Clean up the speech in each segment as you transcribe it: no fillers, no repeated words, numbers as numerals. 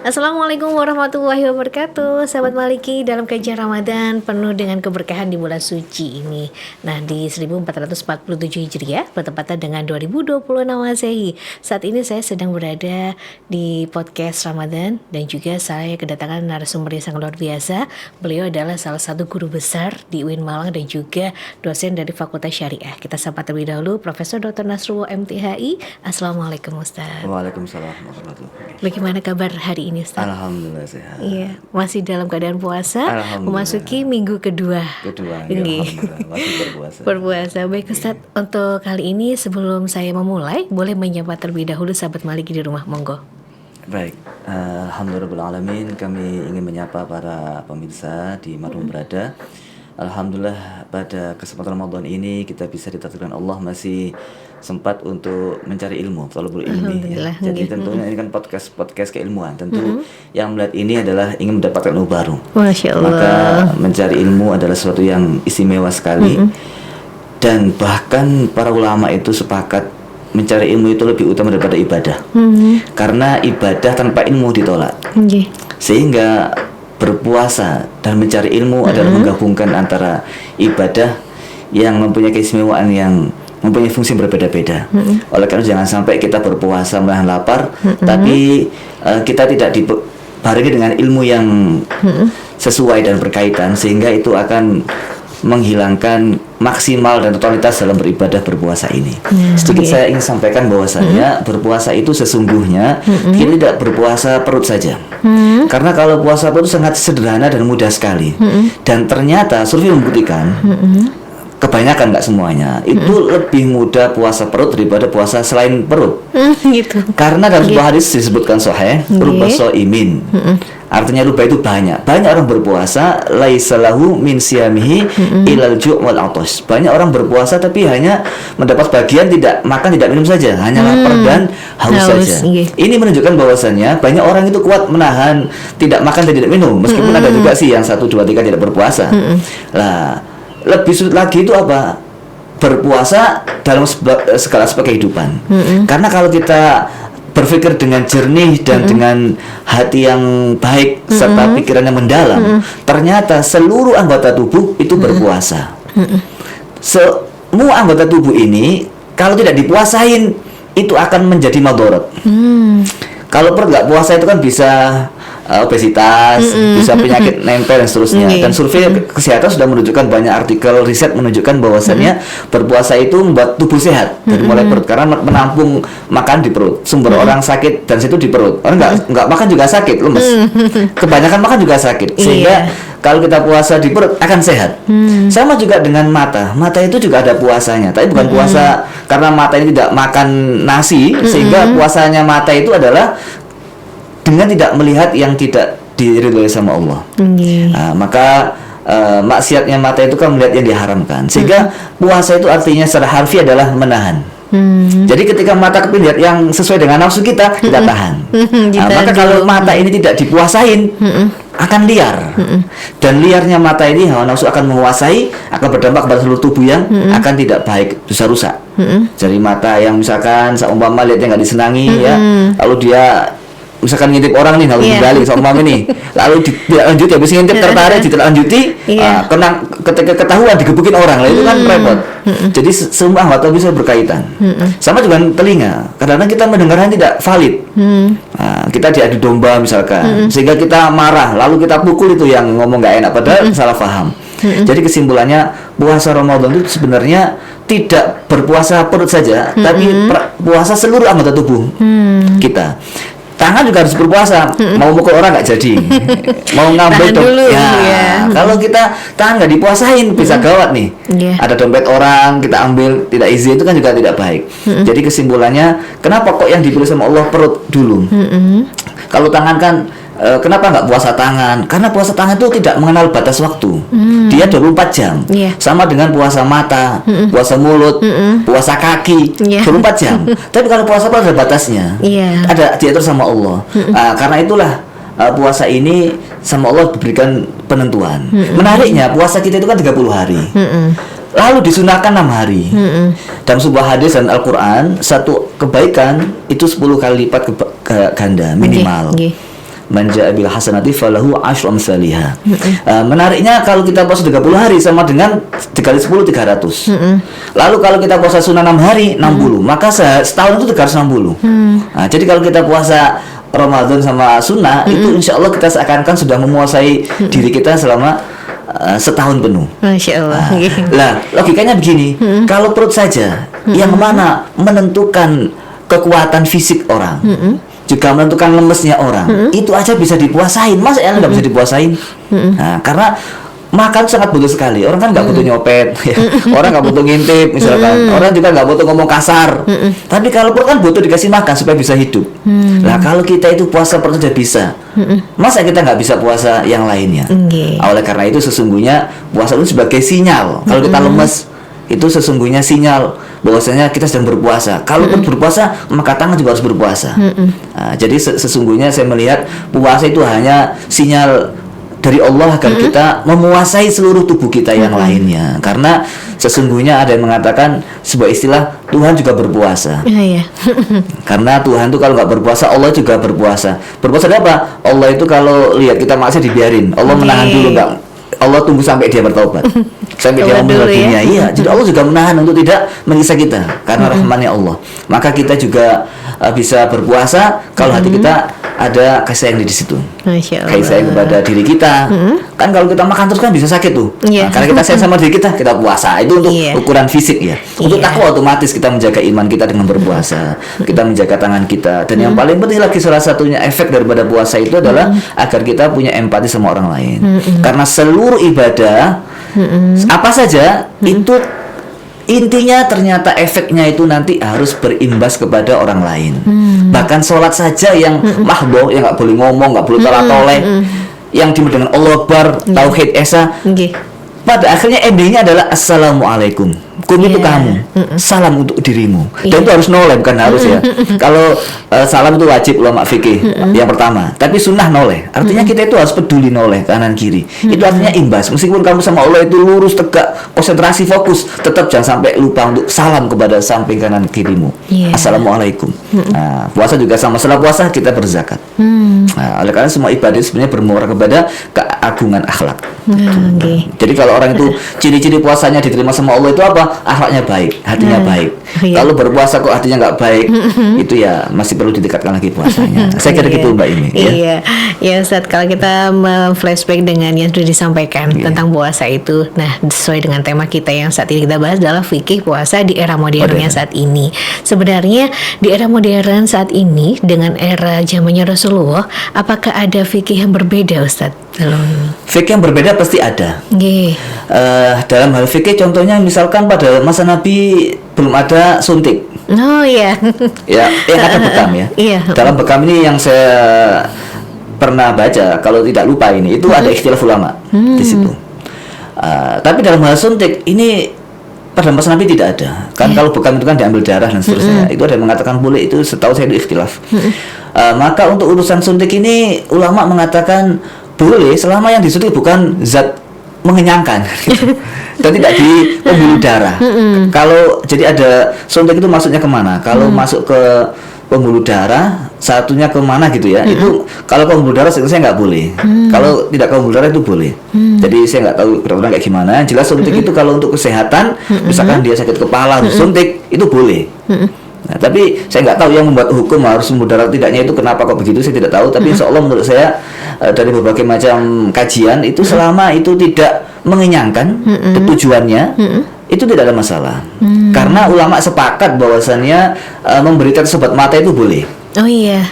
Assalamualaikum warahmatullahi wabarakatuh. Sahabat Maliki, dalam kajian Ramadan penuh dengan keberkahan di bulan suci ini. Nah, di 1447 Hijriah bertepatan dengan 2026 Masehi. Saat ini saya sedang berada di podcast Ramadan dan juga saya kedatangan narasumber yang sangat luar biasa. Beliau adalah salah satu guru besar di UIN Malang dan juga dosen dari Fakultas Syariah. Kita sapa terlebih dahulu Profesor Dr. Nasrullah MTHI. Assalamualaikum Ustaz. Waalaikumsalam warahmatullahi wabarakatuh. Bagaimana kabar hari ini Ustaz? Alhamdulillah sehat. Iya, masih dalam keadaan puasa, memasuki minggu kedua. Ini. Alhamdulillah, masih Berpuasa. Baik Ustaz, untuk kali ini sebelum saya memulai, boleh menyapa terlebih dahulu sahabat Maliki di rumah, monggo. Baik, alhamdulillahirrahmanirrahim. Kami ingin menyapa para pemirsa di manapun berada. Alhamdulillah pada kesempatan Ramadan ini kita bisa ditakdirkan Allah masih sempat untuk mencari ilmu, talabul ilmi ya. Jadi tentunya ini kan podcast keilmuan. Tentu yang melihat ini adalah ingin mendapatkan ilmu baru. Masya Allah. Maka mencari ilmu adalah sesuatu yang istimewa sekali. Dan bahkan para ulama itu sepakat mencari ilmu itu lebih utama daripada ibadah. Karena ibadah tanpa ilmu ditolak. Sehingga berpuasa dan mencari ilmu adalah menggabungkan antara ibadah yang mempunyai keistimewaan yang mempunyai fungsi berbeda-beda. Oleh karena jangan sampai kita berpuasa menahan lapar, tapi kita tidak dibarengi dengan ilmu yang sesuai dan berkaitan, sehingga itu akan menghilangkan maksimal dan totalitas dalam beribadah berpuasa ini. Sedikit saya ingin sampaikan bahwasanya berpuasa itu sesungguhnya kita tidak berpuasa perut saja. Karena kalau puasa perut sangat sederhana dan mudah sekali. Dan ternyata survei membuktikan kebanyakan, nggak semuanya, itu lebih mudah puasa perut daripada puasa selain perut. Gitu. Karena dalam sebuah hadis disebutkan sahih, ruba shaimin. Artinya ruba itu banyak orang berpuasa laisa lahu min siyamihi ilal ju' wal atash. Banyak orang berpuasa tapi hanya mendapat bagian tidak makan tidak minum saja, hanya lapar dan haus saja. Ini menunjukkan bahwasannya banyak orang itu kuat menahan tidak makan dan tidak minum, meskipun ada juga sih yang 1, 2, 3 tidak berpuasa. Lah, lebih sulit lagi itu apa? Berpuasa dalam segala aspek kehidupan. Karena kalau kita berpikir dengan jernih dan dengan hati yang baik serta pikiran yang mendalam, ternyata seluruh anggota tubuh itu berpuasa. Semua anggota tubuh ini kalau tidak dipuasain itu akan menjadi madharat. Kalau perut nggak puasa itu kan bisa obesitas, bisa penyakit nempel dan seterusnya. Dan survei kesehatan sudah menunjukkan, banyak artikel riset menunjukkan bahwasannya berpuasa itu membuat tubuh sehat dari mulai perut, karena menampung makan di perut. Sumber orang sakit dan situ di perut. Orang nggak makan juga sakit, lemes. Kebanyakan makan juga sakit. Sehingga kalau kita puasa di perut akan sehat. Sama juga dengan mata. Mata itu juga ada puasanya, tapi bukan puasa karena mata ini tidak makan nasi, sehingga puasanya mata itu adalah dengan tidak melihat yang tidak diridhoi sama Allah. Nah, maka maksiatnya mata itu kan melihat yang diharamkan. Sehingga puasa itu artinya secara harfiah adalah menahan. Jadi ketika mata kepingin lihat yang sesuai dengan nafsu kita tahan. Maka kalau mata ini tidak dipuasain, akan liar. Dan liarnya mata ini, hawa nafsu akan menguasai, akan berdampak pada seluruh tubuh yang akan tidak baik, bisa rusak. Jadi mata yang misalkan seumpama lihat yang nggak disenangi ya, lalu dia misalkan ngintip orang nih, lalu dibalik seumpama nih, lalu tidak lanjut, habis ngintip tertarik tidak lanjuti, ketika ketahuan digebukin orang, lah itu kan repot. Jadi semua anggota bisa berkaitan. Sama juga telinga, kadang-kadang kita mendengarnya tidak valid. Kita diadu domba misalkan, sehingga kita marah, lalu kita pukul itu yang ngomong nggak enak, padahal salah paham. Jadi kesimpulannya, puasa Ramadan itu sebenarnya tidak berpuasa perut saja, tapi puasa seluruh anggota tubuh kita. Tangan juga harus berpuasa. Mau mukul orang nggak jadi, mau ngambil dompet ya. Kalau kita tangan nggak dipuasain bisa gawat nih. Ada dompet orang kita ambil tidak izin, itu kan juga tidak baik. Jadi kesimpulannya, kenapa kok yang dipilih sama Allah perut dulu? Kalau tangan kan kenapa nggak puasa tangan? Karena puasa tangan itu tidak mengenal batas waktu. Dia 24 jam. Sama dengan puasa mata, puasa mulut, puasa kaki, 24 jam. Tapi kalau puasa apa ada batasnya. Ada diatur sama Allah. Karena itulah puasa ini sama Allah diberikan penentuan. Menariknya puasa kita itu kan 30 hari. Lalu disunahkan 6 hari. Dalam sebuah hadis dan Al-Quran, satu kebaikan itu 10 kali lipat ganda minimal. Man jaa bil hasanati falahu asyru amsalihha. Menariknya kalau kita puasa 30 hari sama dengan dikali 10 300. Lalu kalau kita puasa sunnah 6 hari 60, maka setahun itu 360. Nah, jadi kalau kita puasa Ramadan sama sunnah itu insya Allah kita seakan-akan sudah menguasai diri kita selama setahun penuh. Masya Allah. Lah logikanya begini, kalau perut saja yang mana menentukan kekuatan fisik orang, juga menentukan lemesnya orang, itu aja bisa dipuasain. Masa yang nggak bisa dipuasain? Nah, karena makan sangat butuh sekali. Orang kan nggak butuh nyopet, ya. Orang nggak butuh ngintip, misalkan. Orang juga nggak butuh ngomong kasar. Tapi kalau perut kan butuh dikasih makan supaya bisa hidup. Nah, kalau kita itu puasa perut saja bisa, masa kita nggak bisa puasa yang lainnya? Oleh karena itu sesungguhnya puasa itu sebagai sinyal. Kalau kita lemes, itu sesungguhnya sinyal bahwasanya kita sedang berpuasa. Kalau perut berpuasa, maka tangan juga harus berpuasa. Nah, jadi sesungguhnya saya melihat puasa itu hanya sinyal dari Allah agar kita memuasai seluruh tubuh kita yang lainnya. Karena sesungguhnya ada yang mengatakan sebuah istilah, Tuhan juga berpuasa. Karena Tuhan itu kalau nggak berpuasa, Allah juga berpuasa. Berpuasa dari apa? Allah itu kalau lihat kita maksiat dibiarin. Allah menahan dulu, nggak. Allah tunggu sampai dia bertobat, sampai dia meninggal dunia. Iya, jadi Allah juga menahan untuk tidak menyiksa kita karena rahmannya Allah. Maka kita juga bisa berpuasa kalau hati kita ada kasih sayang di situ. Kasih sayang kepada diri kita. Kan kalau kita makan terus kan bisa sakit tuh. Nah, karena kita sayang sama diri kita puasa. Itu untuk ukuran fisik ya. Untuk takwa otomatis kita menjaga iman kita dengan berpuasa. Kita menjaga tangan kita. Dan yang paling penting lagi salah satunya efek daripada puasa itu adalah agar kita punya empati sama orang lain. Karena seluruh ibadah apa saja itu intinya ternyata efeknya itu nanti harus berimbas kepada orang lain. Bahkan sholat saja yang mahdoh, yang nggak boleh ngomong, nggak boleh tolak-toleh, yang dimulai dengan Allah Akbar, Tauhid Esa, pada akhirnya endingnya adalah Assalamualaikum. Kum itu kamu, salam untuk dirimu. Dan itu harus noleh, bukan harus ya. Kalau salam itu wajib ulama fikih yang pertama. Tapi sunnah noleh. Artinya kita itu harus peduli noleh kanan kiri. Itu artinya imbas. Meskipun kamu sama Allah itu lurus, tegak, konsentrasi, fokus, tetap jangan sampai lupa untuk salam kepada samping kanan kirimu. Assalamualaikum. Nah, puasa juga sama. Setelah puasa kita berzakat. Nah, oleh karena semua ibadah sebenarnya bermuara kepada keagungan akhlak. Jadi kalau orang itu ciri-ciri puasanya diterima sama Allah itu apa? Akhlaknya baik, hatinya baik. Kalau berpuasa kok hatinya nggak baik, itu ya masih perlu ditingkatkan lagi puasanya. Saya kira gitu Mbak Imi. Ya Ustaz, kalau kita flashback dengan yang sudah disampaikan tentang puasa itu, nah sesuai dengan tema kita yang saat ini kita bahas adalah fikih puasa di era modernnya saat ini. Sebenarnya di era modern saat ini dengan era zamannya Rasulullah, apakah ada fikih yang berbeda Ustaz? Fikih yang berbeda pasti ada. Dalam hal fikih contohnya misalkan pada masa Nabi belum ada suntik. Ya, yang ada bekam ya. Dalam bekam ini yang saya pernah baca, kalau tidak lupa ini, itu ada ikhtilaf ulama di situ. Tapi dalam hal suntik ini pada masa Nabi tidak ada. Kan kalau bekam itu kan diambil darah dan seterusnya. Itu ada yang mengatakan boleh, itu setahu saya itu ikhtilaf. Maka untuk urusan suntik ini ulama mengatakan boleh selama yang disuntik bukan zat mengenyangkan dan tidak di pembuluh darah. Kalau jadi ada suntik itu masuknya kemana? Kalau masuk ke pembuluh darah, satunya kemana gitu ya? Itu kalau ke pembuluh darah saya nggak boleh. Kalau tidak ke pembuluh darah itu boleh. Jadi saya nggak tahu kedokteran kayak gimana. Jelas suntik itu kalau untuk kesehatan, misalkan dia sakit kepala harus suntik, itu boleh. Nah, tapi saya nggak tahu yang membuat hukum harus pembuluh darah tidaknya itu kenapa kok begitu, saya tidak tahu. Tapi insya Allah menurut saya dari berbagai macam kajian itu selama itu tidak mengenyangkan tujuannya, itu tidak ada masalah. Karena ulama sepakat bahwasannya memberikan sobat mata itu boleh.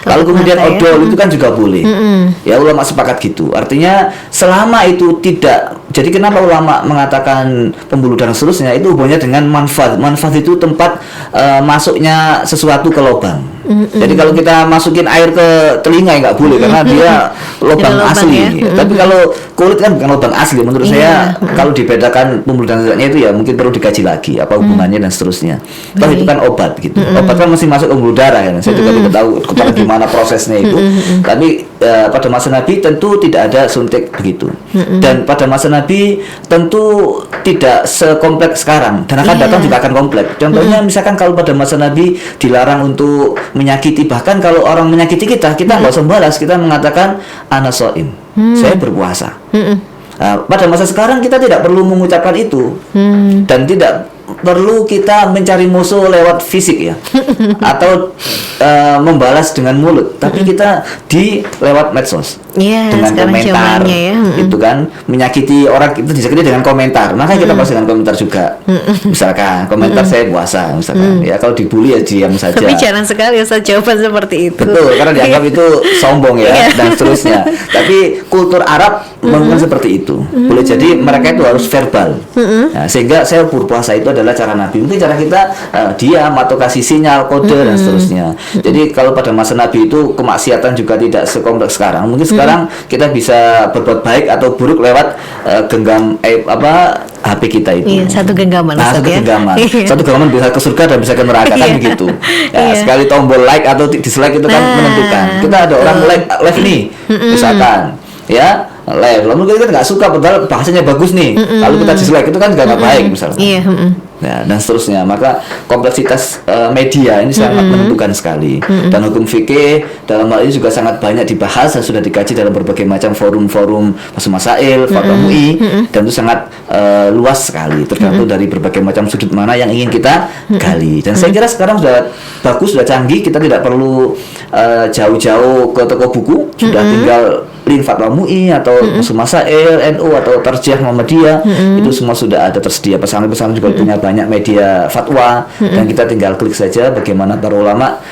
Kalau kemudian odol itu kan juga boleh. Ya ulama sepakat gitu. Artinya selama itu tidak. Jadi kenapa ulama mengatakan pembuluh darah seterusnya itu hubungannya dengan manfaat. Manfaat itu tempat masuknya sesuatu ke lubang. Jadi kalau kita masukin air ke telinga ya nggak boleh karena dia lubang asli. Tapi kalau kulit kan bukan lubang asli. Menurut saya kalau dibedakan pembuluh darahnya itu ya mungkin perlu dikaji lagi apa hubungannya dan seterusnya. Toh itu kan obat gitu. Obat kan mesti masuk ke pembuluh darah ya. Saya juga tidak tahu tahu kepada gimana prosesnya itu. Tapi pada masa Nabi tentu tidak ada suntik begitu. Dan pada masa Nabi tentu tidak sekompleks sekarang. Dan akan datang juga akan kompleks. Contohnya misalkan kalau pada masa Nabi dilarang untuk menyakiti, bahkan kalau orang menyakiti kita nggak usah balas, kita mengatakan ana shaim, saya berpuasa. Pada masa sekarang kita tidak perlu mengucapkan itu, dan tidak perlu kita mencari musuh lewat fisik ya, atau membalas dengan mulut, tapi kita lewat medsos. Dengan komentar ya. Itu kan menyakiti orang, itu disakiti dengan komentar, maka kita pasti dengan komentar juga. Misalkan komentar saya puasa misalkan, ya kalau dibully ya diam saja. Tapi jarang sekali Ustaz jawaban seperti itu. Betul, karena dianggap itu sombong ya dan seterusnya. Tapi kultur Arab menggunakan seperti itu. Boleh jadi mereka itu harus verbal. Nah, sehingga saya berpuasa itu adalah cara Nabi. Mungkin cara kita diam atau kasih sinyal, kode dan seterusnya. Jadi kalau pada masa Nabi itu kemaksiatan juga tidak sekompleks sekarang. Mungkin sekarang kita bisa berbuat baik atau buruk lewat genggam HP kita itu. Satu genggaman. Satu genggaman. Satu genggaman bisa ke surga dan bisa ke neraka kan begitu. Sekali tombol like atau dislike itu kan menentukan. Kita ada orang live nih, misalkan, ya live. Lalu kita nggak suka, padahal bahasanya bagus nih. Lalu kita dislike, itu kan nggak baik misalnya. Ya, dan seterusnya. Maka kompleksitas media ini sangat menentukan sekali. Dan hukum fikih dalam hal ini juga sangat banyak dibahas dan sudah dikaji dalam berbagai macam forum-forum masail, fatwa MUI, dan itu sangat luas sekali, tergantung dari berbagai macam sudut mana yang ingin kita gali. Dan saya kira sekarang sudah bagus, sudah canggih, kita tidak perlu jauh-jauh ke toko buku, sudah tinggal link fatwa MUI atau masail NU atau Tarjih Muhammadiyah, itu semua sudah ada tersedia. Pesantren-pesantren juga punya banyak media fatwa, dan kita tinggal klik saja bagaimana para ulama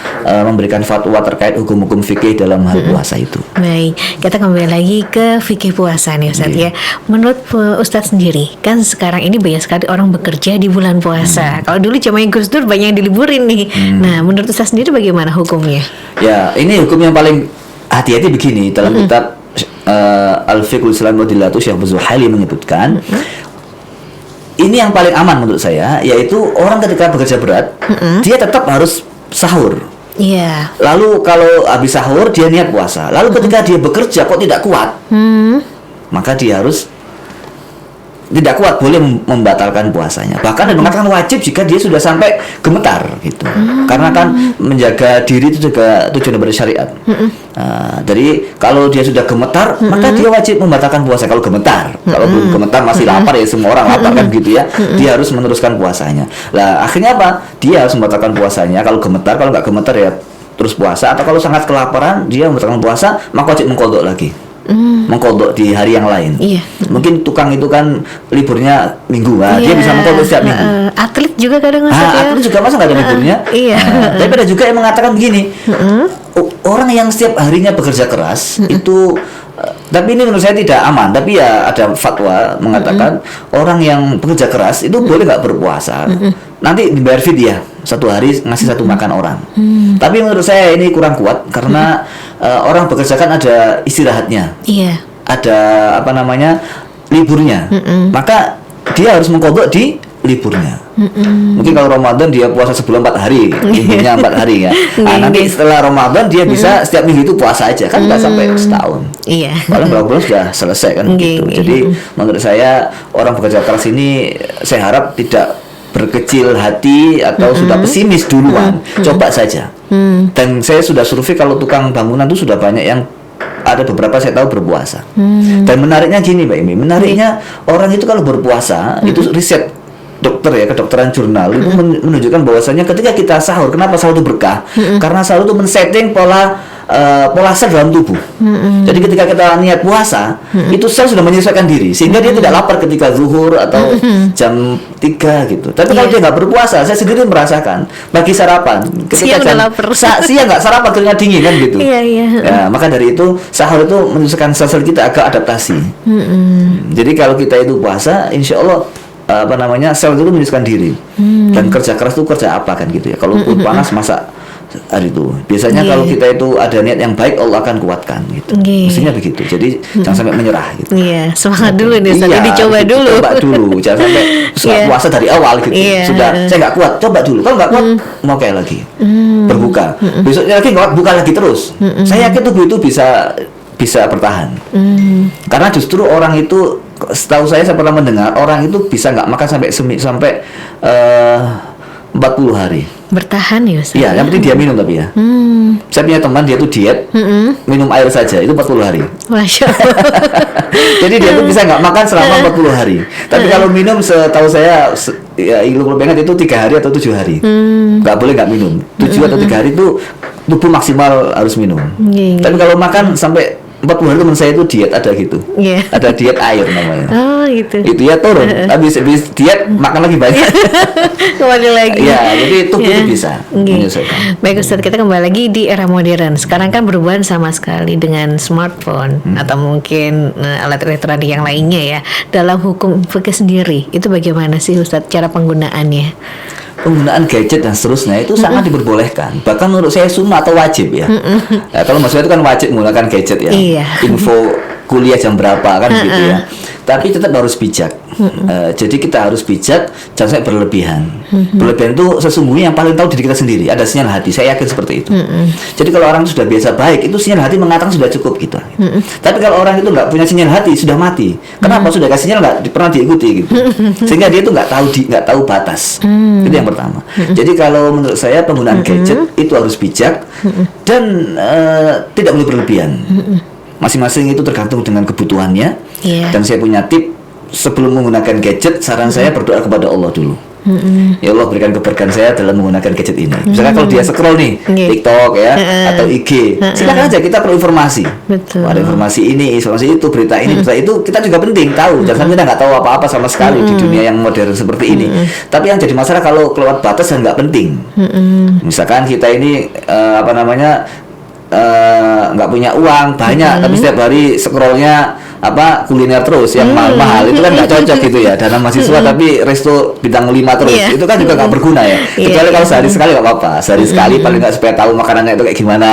memberikan fatwa terkait hukum-hukum fikih dalam hal puasa itu. Baik, kita kembali lagi ke fikih puasa nih Ustaz ya. Menurut Ustaz sendiri, kan sekarang ini banyak sekali orang bekerja di bulan puasa. Kalau dulu zamannya Gus Dur banyak yang diliburin nih. Nah, menurut Ustaz sendiri bagaimana hukumnya? Ya, ini hukum yang paling hati-hati begini. Dalam kitab Al-Fiqhul Islam Wadillatu, Syekh Zuhaili menyebutkan ini yang paling aman menurut saya, yaitu orang ketika bekerja berat, dia tetap harus sahur. Lalu kalau habis sahur dia niat puasa. Lalu ketika dia bekerja kok tidak kuat, maka dia harus tidak kuat, boleh membatalkan puasanya. Bahkan mengatakan wajib jika dia sudah sampai gemetar gitu. Karena kan menjaga diri itu juga tujuan dari syariat. Jadi kalau dia sudah gemetar, maka dia wajib membatalkan puasa kalau gemetar. Kalau belum gemetar masih lapar, ya semua orang lapar kan gitu ya. Dia harus meneruskan puasanya. Lah akhirnya apa? Dia harus membatalkan puasanya kalau gemetar. Kalau nggak gemetar ya terus puasa. Atau kalau sangat kelaparan dia membatalkan puasa, maka wajib mengqadha lagi. Mengqadha di hari yang lain. Mungkin tukang itu kan liburnya minggu, dia bisa mengqadha setiap minggu. Atlet juga kadang atlet juga masa nggak ada liburnya. Tapi ada juga yang mengatakan begini, orang yang setiap harinya bekerja keras itu, tapi ini menurut saya tidak aman. Tapi ya ada fatwa mengatakan orang yang bekerja keras itu boleh nggak berpuasa. Nanti dibayar fidyah, satu hari ngasih satu makan orang. Tapi menurut saya ini kurang kuat, karena orang bekerja kan ada istirahatnya, ada liburnya. Maka dia harus mengqadha di liburnya. Mungkin kalau Ramadan dia puasa sebulan 4 hari, liburnya 4 hari ya. Nanti setelah Ramadan dia bisa setiap minggu itu puasa aja, kan nggak sampai setahun. Paling berapa bulan sudah selesai kan gitu. Jadi menurut saya orang bekerja keras ini, saya harap tidak berkecil hati atau sudah pesimis duluan. Coba saja. Dan saya sudah survei, kalau tukang bangunan itu sudah banyak yang ada beberapa saya tahu berpuasa. Dan menariknya gini Mbak Imi, menariknya orang itu kalau berpuasa, itu riset dokter ya, kedokteran jurnal itu menunjukkan bahwasanya ketika kita sahur, kenapa sahur itu berkah? Karena sahur itu men-setting pola sel dalam tubuh. Jadi ketika kita niat puasa, itu sel sudah menyesuaikan diri, sehingga dia tidak lapar ketika zuhur atau jam 3 gitu. Tapi kalau dia nggak berpuasa, saya sendiri merasakan pagi sarapan, ketika siang nggak sarapan, keringat dingin kan gitu. Ya, maka dari itu sahur itu menyesuaikan sel-sel kita agak adaptasi. Jadi kalau kita itu puasa, insya Allah sel itu menyesuaikan diri. Dan kerja keras itu kerja apa kan gitu ya. Kalau panas masa hari itu. Biasanya kalau kita itu ada niat yang baik, Allah akan kuatkan gitu. Mestinya begitu. Jadi jangan sampai menyerah gitu. Iya, semangat dulu nih, Iya, dicoba gitu, dulu. Coba dulu, jangan sampai sudah puasa dari awal gitu. Sudah saya nggak kuat, coba dulu. Kalau nggak kuat, mau kayak lagi. Berbuka. Besoknya lagi nggak kuat, buka lagi terus. Saya yakin tubuh itu bisa bertahan. Karena justru orang itu, setahu saya pernah mendengar orang itu bisa nggak makan sampai 40 hari. Bertahan ya Ustaz? Iya, yang penting dia minum tapi ya. Saya punya teman, dia tuh diet, minum air saja, itu 40 hari. Masya Allah. Jadi dia tuh bisa nggak makan selama 40 hari. Tapi kalau minum, setahu saya, ya ilmu pengen itu 3 hari atau 7 hari. Nggak boleh nggak minum. 7 atau 3 hari itu tubuh maksimal harus minum. Tapi kalau makan sampai 40 hari, teman saya itu diet, ada gitu. Ada diet air namanya. Oh gitu. Itu ya turun, habis diet makan lagi banyak. Kembali lagi. Ya, jadi tubuh itu bisa menyesuaikan. Baik Ustaz, kita kembali lagi di era modern. Sekarang kan berhubungan sama sekali dengan smartphone atau mungkin alat elektronik yang lainnya ya. Dalam hukum fikih sendiri, itu bagaimana sih Ustaz cara penggunaannya? Penggunaan gadget dan seterusnya itu sangat diperbolehkan. Bahkan menurut saya sunnah atau wajib ya. Ya, kalau maksudnya itu kan wajib menggunakan gadget ya. Info kuliah jam berapa kan gitu ya. Tapi tetap harus bijak. Jadi kita harus bijak, jangan sampai berlebihan. Berlebihan itu sesungguhnya yang paling tahu diri kita sendiri. Ada sinyal hati. Saya yakin seperti itu. Jadi kalau orang sudah biasa baik, itu sinyal hati mengatakan sudah cukup gitu. Tapi kalau orang itu nggak punya sinyal hati, sudah mati. Kenapa? Sudah kasih sinyal nggak pernah diikuti gitu. Sehingga dia itu nggak tahu batas. Itu yang pertama. Jadi kalau menurut saya penggunaan gadget itu harus bijak dan tidak boleh berlebihan. Masing-masing itu tergantung dengan kebutuhannya. Dan saya punya tip, sebelum menggunakan gadget, saran saya berdoa kepada Allah dulu. Ya Allah, berikan keberkahan saya dalam menggunakan gadget ini. Misalkan kalau dia scroll nih TikTok ya atau IG, silakan aja, kita perlu informasi. Ada informasi ini, informasi itu, berita ini, berita itu, kita juga penting tahu. Jangan sampai kita nggak tahu apa-apa sama sekali di dunia yang modern seperti ini. Tapi yang jadi masalah kalau kelewat batas dan nggak penting. Misalkan kita ini nggak punya uang banyak, tapi setiap hari scrollnya kuliner terus yang mahal-mahal, itu kan nggak cocok gitu ya. Dana mahasiswa tapi resto bintang 5 terus, itu kan juga nggak berguna ya. Kecuali kalau sehari sekali nggak apa-apa, sehari sekali paling nggak, supaya tahu makanannya itu kayak gimana.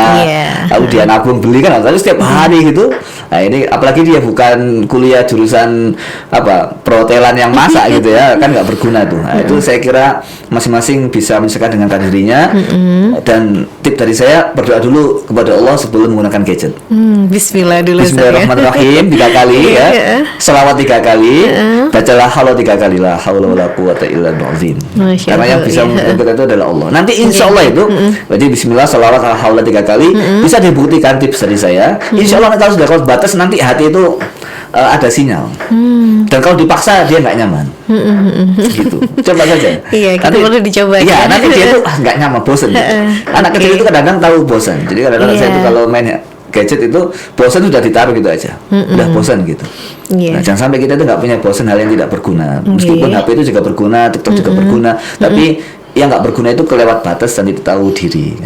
Lalu dia nabung beli kan, tapi setiap hari gitu. Nah ini apalagi dia bukan kuliah jurusan perhotelan yang masak gitu ya, kan nggak berguna tuh. Nah, itu saya kira masing-masing bisa menyesuaikan dengan dirinya. Dan tip dari saya, berdoa dulu kepada Allah sebelum menggunakan gadget. Bismillah dulu. Bismillahirrahmanirrahim 3 kali ya. Selawat 3 kali. Bacalah haula 3 kali, la haula wala quwata illa billazim. Karena yang bisa menggunakan kita itu adalah Allah. Nanti insya Allah itu, berarti bismillah, selawat, haula 3 kali, bisa dibuktikan tips dari saya. Insya Allah kalau sudah kalau batas, nanti hati itu ada sinyal. Dan kalau dipaksa dia nggak nyaman. Gitu. Coba saja. Iya, kita perlu dicoba. Iya, nanti dia tuh nggak nyaman, bosan. Anak kecil itu kadang-kadang tahu bosan. Jadi kadang-kadang saya itu kalau main gadget itu bosan, sudah ditaruh gitu aja. Udah bosan gitu. Nah, jangan sampai kita itu nggak punya bosan hal yang tidak berguna. Meskipun HP itu juga berguna, TikTok juga berguna, tapi yang nggak berguna itu kelewat batas dan itu tahu diri.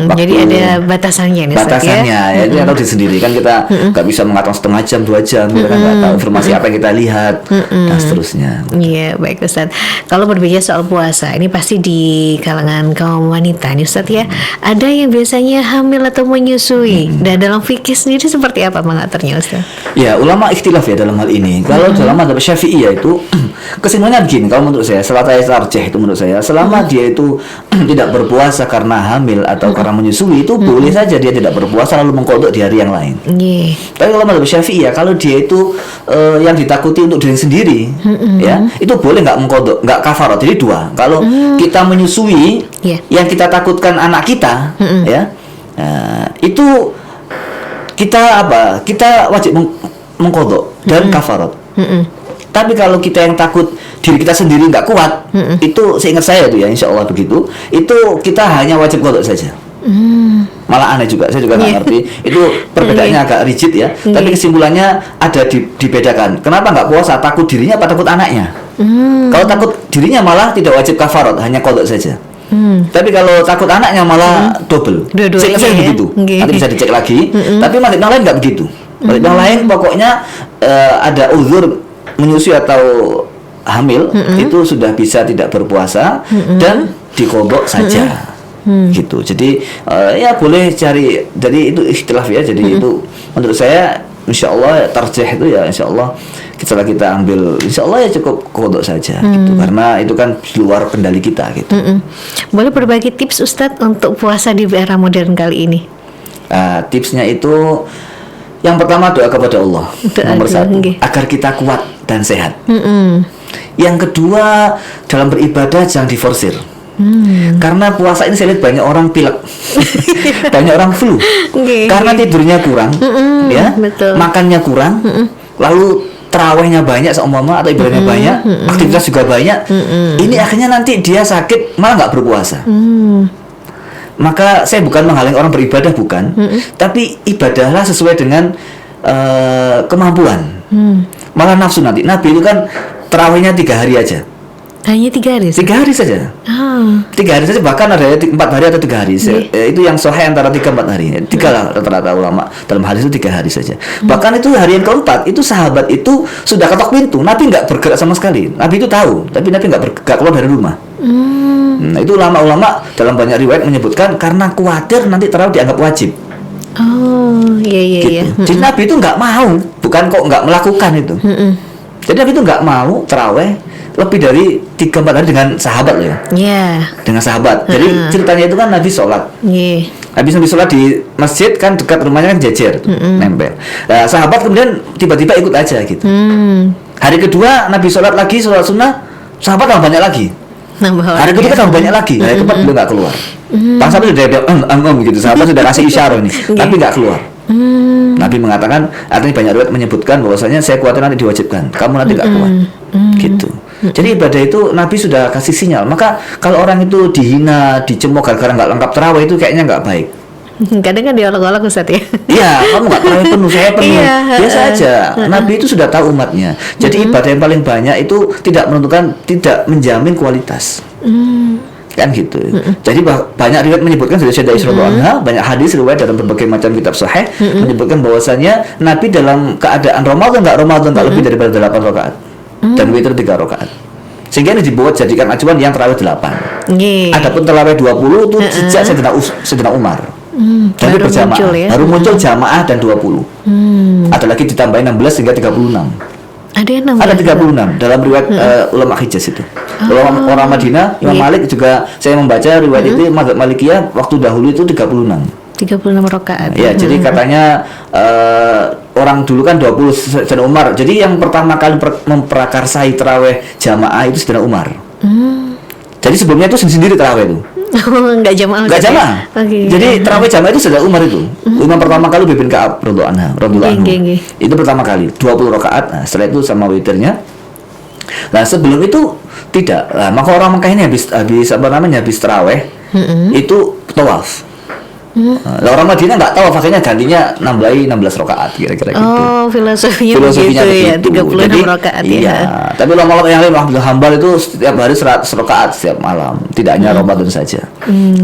Jadi ada batasannya nih. Batasannya ya, itu yang tahu diri sendiri kan. Kita nggak bisa mengatur setengah jam, 2 jam, kita kan nggak tahu informasi apa yang kita lihat dan seterusnya. Iya, baik Ustaz. Kalau berbicara soal puasa, ini pasti di kalangan kaum wanita nih Ustaz ya. Ada yang biasanya hamil atau menyusui. Dan dalam fikih sendiri seperti apa mengaturnya Ustaz? Ya, ulama ikhtilaf ya dalam hal ini. Kalau dalam mazhab Syafi'iyah itu kesimpulannya begini, kalau menurut saya, salat tarjih itu menurut saya, selama dia itu tidak berpuasa karena hamil atau karena menyusui, itu boleh saja dia tidak berpuasa lalu mengqadha di hari yang lain. Tapi kalau mazhab Syafi'iyah, kalau dia itu yang ditakuti untuk diri sendiri, ya, itu boleh nggak mengqadha, nggak kafarat. Jadi 2. Kalau kita menyusui, yang kita takutkan anak kita, ya, itu kita wajib mengqadha dan kafarat. Tapi kalau kita yang takut diri kita sendiri nggak kuat, itu seingat saya itu ya, insya Allah begitu, itu kita hanya wajib qadha saja. Malah aneh juga, saya juga nggak ngerti. Itu perbedaannya agak rigid ya. Tapi kesimpulannya ada dibedakan. Kenapa nggak puasa? Takut dirinya apa takut anaknya? Kalau takut dirinya malah tidak wajib kafarat, hanya qadha saja. Tapi kalau takut anaknya malah double. Seingat saya begitu. Nanti bisa dicek lagi. Tapi mazhab yang lain nggak begitu. Mazhab yang lain pokoknya ada uzur menyusui atau hamil, itu sudah bisa tidak berpuasa dan diqadha saja. gitu. Jadi ya boleh cari. Jadi itu ikhtilaf ya. Jadi itu menurut saya insya Allah tarjih itu ya insya Allah setelah kita ambil insya Allah ya cukup qadha saja gitu, karena itu kan di luar kendali kita gitu. Boleh berbagi tips Ustadz untuk puasa di era modern kali ini? Tipsnya itu yang pertama doa kepada Allah, nomor satu, agar kita kuat dan sehat. Yang kedua, dalam beribadah jangan diforsir. Karena puasa ini saya lihat banyak orang pilek, banyak orang flu, karena tidurnya kurang, ya, betul. makannya kurang, lalu terawihnya banyak seumpama atau ibadahnya banyak, aktivitas juga banyak. Ini akhirnya nanti dia sakit malah nggak berpuasa. Maka saya bukan menghalangi orang beribadah, bukan, tapi ibadahlah sesuai dengan kemampuan. Malah nafsu nanti. Nabi itu kan terawihnya 3 hari aja. Hanya 3 hari? 3 hari saja. 3 hari saja, bahkan ada 4 hari atau 3 hari. Itu yang sahih antara 3-4 hari. 3 lah rata-rata ulama dalam hadis itu 3 hari saja. Bahkan itu hari yang keempat itu sahabat itu sudah ketok pintu, Nabi nggak bergerak sama sekali. Nabi itu tahu, tapi Nabi nggak keluar dari rumah. Nah, itu ulama-ulama dalam banyak riwayat menyebutkan karena khawatir nanti tarawih dianggap wajib. Iya. Jadi Nabi itu nggak mau, bukan kok nggak melakukan itu. Jadi Nabi itu nggak mau tarawih lebih dari 3-4 hari dengan sahabat loh ya. Dengan sahabat. Jadi ceritanya itu kan Nabi sholat. Habis Nabi sholat di masjid kan dekat rumahnya kan jejer, nempel. Nah, sahabat kemudian tiba-tiba ikut aja gitu. Hari kedua Nabi sholat lagi, sholat sunnah, sahabat tambah banyak lagi. Hari kedua tambah banyak lagi. Hari keempat beliau nggak keluar. Bangsa itu udah gitu. Sahabat sudah kasih isyarat nih, tapi nggak keluar. Nabi mengatakan, artinya banyak riwayat menyebutkan bahwasanya saya khawatir nanti diwajibkan, kamu nanti nggak kuat, gitu. Jadi ibadah itu Nabi sudah kasih sinyal. Maka kalau orang itu dihina, dicemooh gara-gara nggak lengkap tarawih itu kayaknya nggak baik. Kadang kan diolok-olok Ustaz ya. Iya, kamu nggak tarawih penuh, saya penuh. Biasa aja. Nabi itu sudah tahu umatnya. Jadi ibadah yang paling banyak itu tidak menentukan, tidak menjamin kualitas. Kan gitu. Jadi banyak riwayat menyebutkan dari Sayyidah Aisyah radhiyallahu anha, banyak hadis riwayat dalam berbagai macam kitab sahih menyebutkan bahwasanya Nabi dalam keadaan Ramadan nggak lebih daripada 8 rakaat dan witir 3 rakaat. Sehingga ini dibuat jadikan acuan yang tarawih 8. Adapun tarawih 20 itu sejak Sayyidina Umar. Tapi berjamaah. Baru muncul jamaah dan 20. Ada lagi ditambahin 16 hingga 36. Ada 36 dalam riwayat ulama Hijaz itu. Orang Madinah, Imam Malik juga saya membaca riwayat itu mazhab Malikiyah waktu dahulu itu 36 rakaat. Ya, jadi katanya orang dulu kan 20 Sayyidina Umar. Jadi yang pertama kali memprakarsai tarawih jamaah itu Sayyidina Umar. Jadi sebelumnya itu sendiri tarawih itu. Enggak jamaah. Jadi tarawih jamaah itu Sayyidina Umar itu. Imam pertama kali bin Ka'ab radhiyallahu anhu. Itu pertama kali 20 rakaat. Nah, setelah itu sama witirnya. Nah, sebelum itu tidak. Nah, maka orang Mekah ini habis tarawih itu tawaf. Orang Madinah nggak tahu, akhirnya gantinya 16 rakaat kira-kira gitu. Filosofinya begitu ya, 36 rakaat ya. Iya, tapi ulama-ulama yang lain Ahmad bin Hanbal itu setiap hari 100 rakaat setiap malam, tidak hanya Ramadan saja.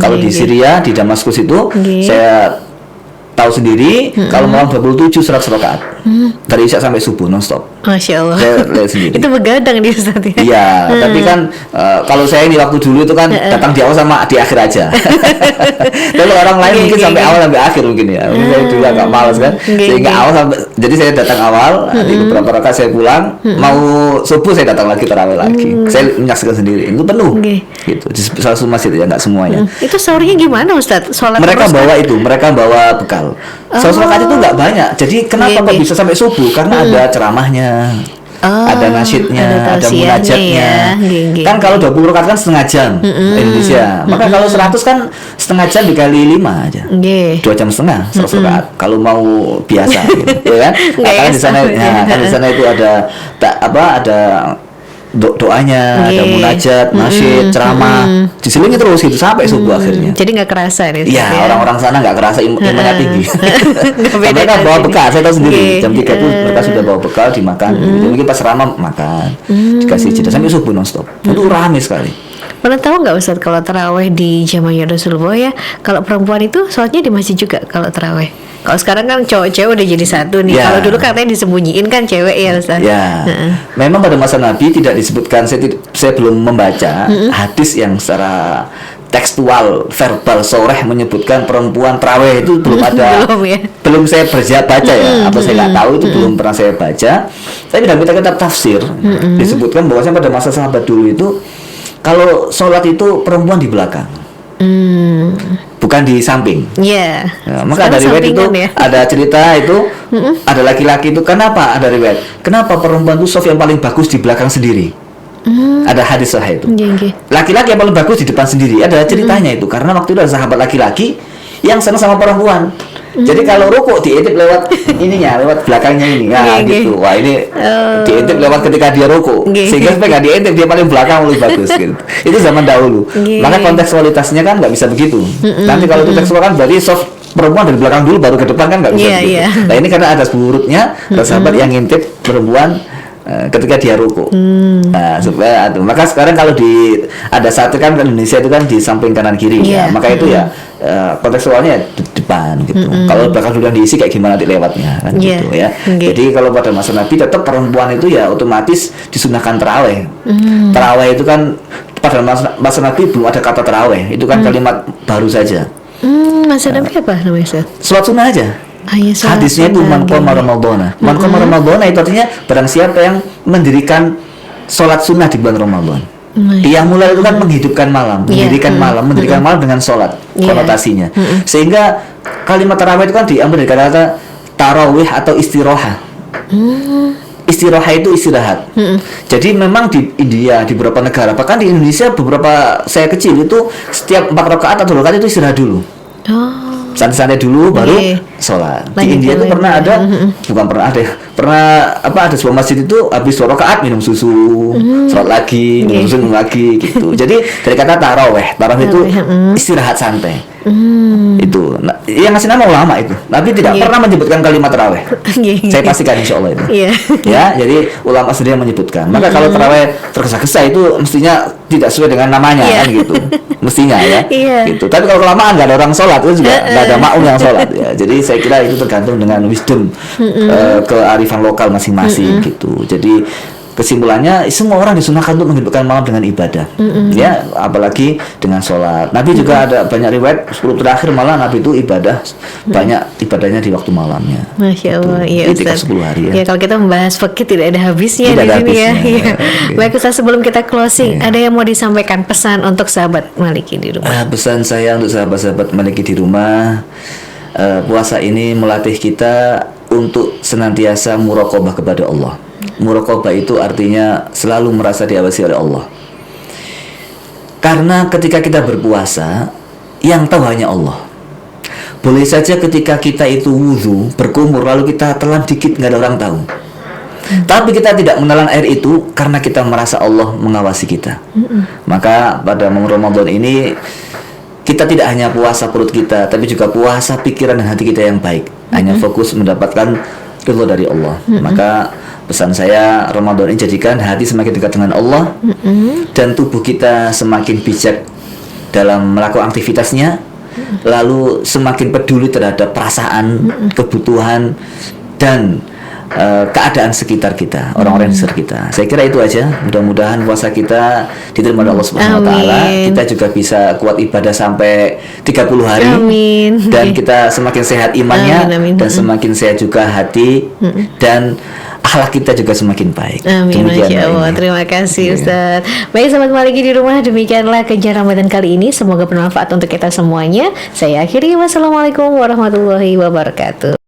Kalau di Syria, di Damaskus itu saya tahu sendiri, kalau malam 27 100 rakaat. Dari Isya sampai subuh non-stop. Masya Allah. Saya lihat sendiri. Itu begadang di Ustaz ya. Iya, tapi kan kalau saya ini waktu dulu itu kan datang di awal sama di akhir aja. Kalau orang lain mungkin sampai awal sampai akhir mungkin ya. Saya dulu agak malas kan. Sehingga awal sampai, jadi saya datang awal, di beberapa rakaat saya pulang, mau subuh saya datang lagi tarawih lagi. Saya menyaksikan sendiri. Itu penuh. Gitu. Di salah satu masjid ya, enggak semuanya. Itu sahurnya gimana Ustaz? Mereka bawa bekal. 100 rakaat itu enggak banyak. Jadi kenapa kok bisa sampai subuh? Karena ada ceramahnya, ada nasyidnya, ada munajatnya. Kan kalau 20 rakaat kan setengah jam Indonesia. Maka kalau 100 kan setengah jam dikali 5 aja. 2,5 jam 100 rakaat. Kalau mau biasa gitu, ya kan? Karena di sana itu ada doanya, ada munajat, nasyid, ceramah, diselingi terus gitu sampai subuh akhirnya. Jadi nggak kerasa nih. Iya, orang-orang sana nggak kerasa imannya tinggi. Mereka bawa bekal, saya tahu sendiri. Jam 3 itu mereka sudah bawa bekal dimakan. Jadi mungkin pas ramah makan, dikasih jeda sampai subuh nonstop. Itu ramai sekali. Pernah tahu nggak Ustaz kalau taraweh di zamannya Rasulullah ya, kalau perempuan itu sholatnya di masjid juga kalau taraweh? Kalau sekarang kan cowok-cewek udah jadi satu nih. Kalau dulu katanya disembunyiin kan cewek ya Ustaz. Ya. Memang pada masa Nabi tidak disebutkan, saya belum membaca hadis yang secara tekstual verbal soreh menyebutkan perempuan tarawih itu belum ada. Belum ya. Belum saya baca ya, atau saya nggak tahu, itu belum pernah saya baca. Tapi dalam kitab tafsir disebutkan bahwasanya pada masa sahabat dulu itu kalau sholat itu perempuan di belakang, bukan di samping. Iya. Ya, maka ada riwayat itu, ya. ada cerita itu, ada laki-laki itu, kenapa ada riwayat? Kenapa perempuan itu shaf yang paling bagus di belakang sendiri? Ada hadis sahih itu. Laki-laki yang paling bagus di depan sendiri. Ada ceritanya itu, karena waktu itu ada sahabat laki-laki yang senang sama perempuan. Jadi kalau rukuk diintip lewat ininya, lewat belakangnya ini. Nah, gitu. Wah, ini diintip lewat ketika dia rukuk. Sehingga supaya nggak diintip, dia paling belakang lebih bagus gitu. Itu zaman dahulu. Maka kontekstualitasnya kan nggak bisa begitu. Nanti kalau itu tekstual kan berarti soft perempuan dari belakang dulu baru ke depan kan nggak bisa begitu. Nah, ini karena ada burutnya, ada sahabat yang ngintip perempuan ketika dia ruku. Nah, supaya maka sekarang kalau ada satu kan di Indonesia itu kan di samping kanan kiri ya. Maka itu ya kontekstualnya di depan gitu. Kalau belakang dulu yang diisi kayak gimana nanti lewatnya kan gitu ya. Jadi kalau pada masa Nabi tetap perempuan itu ya otomatis disunahkan tarawih. Tarawih itu kan pada masa Nabi belum ada kata tarawih. Itu kan kalimat baru saja. Masa Nabi apa namanya, Ustaz? Sholat sunnah aja. Hadisnya itu man qama ramadhana. Man qama ramadhana itu artinya barang siapa yang mendirikan sholat sunnah di bulan Ramadan. Yang mulai itu kan menghidupkan malam, mendirikan malam, mendirikan malam dengan sholat konotasinya. Sehingga kalimat tarawih itu kan diambil dari kata tarawih atau istirahat. Istirahat itu istirahat. Jadi memang di India, di beberapa negara, bahkan di Indonesia beberapa saya kecil itu setiap 4 rakaat atau 2 rakaat itu istirahat dulu. Santai-santai dulu baru sholat. Di India itu pernah ada, bukan pernah ada, ada sebuah masjid itu habis 2 rakaat minum susu, sholat lagi, minum susu lagi gitu. Jadi dari kata taraweh itu istirahat santai. Itu yang ngasih nama ulama itu. Nabi tidak pernah menyebutkan kalimat taraweh. Saya pastikan insya Allah itu. Ya, jadi ulama sendiri yang menyebutkan. Maka kalau taraweh tergesa-gesa itu mestinya tidak sesuai dengan namanya kan gitu. Mestinya ya. Gitu. Tapi kalau kelamaan nggak ada orang sholat itu juga nggak ada makmum yang sholat ya. Jadi saya kira itu tergantung dengan wisdom kearifan lokal masing-masing gitu. Jadi kesimpulannya semua orang disunahkan untuk menghidupkan malam dengan ibadah, ya, apalagi dengan sholat. Nabi juga ada banyak riwayat 10 terakhir malah Nabi itu ibadah banyak ibadahnya di waktu malamnya. Masya Allah, iya Ustaz. 10 hari ya. Ya, kalau kita membahas fikih tidak ada habisnya di sini ya. Baik Ustaz, sebelum kita closing, ada yang mau disampaikan pesan untuk sahabat Maliki di rumah? Pesan saya untuk sahabat-sahabat Maliki di rumah, puasa ini melatih kita untuk senantiasa muraqabah kepada Allah. Muraqabah itu artinya selalu merasa diawasi oleh Allah. Karena ketika kita berpuasa, yang tahu hanya Allah. Boleh saja ketika kita itu wudhu, berkumur, lalu kita telan dikit, nggak ada orang tahu. Tapi kita tidak menelan air itu karena kita merasa Allah mengawasi kita. Maka pada Ramadan ini kita tidak hanya puasa perut kita, tapi juga puasa pikiran dan hati kita yang baik. Hanya fokus mendapatkan ridho dari Allah. Maka pesan saya, Ramadan ini jadikan hati semakin dekat dengan Allah, dan tubuh kita semakin bijak dalam melakukan aktivitasnya, lalu semakin peduli terhadap perasaan, kebutuhan, dan keadaan sekitar kita, orang-orang di sekitar kita. Saya kira itu aja. Mudah-mudahan puasa kita diterima oleh Allah Subhanahu wa taala. Kita juga bisa kuat ibadah sampai 30 hari. Amin. Dan kita semakin sehat imannya, dan semakin sehat juga hati, dan akhlak kita juga semakin baik. Amin. Masya Allah. Terima kasih Ustaz. Baik sahabat Maliki di rumah, demikianlah kajian Ramadan kali ini. Semoga bermanfaat untuk kita semuanya. Saya akhiri. Wassalamualaikum warahmatullahi wabarakatuh.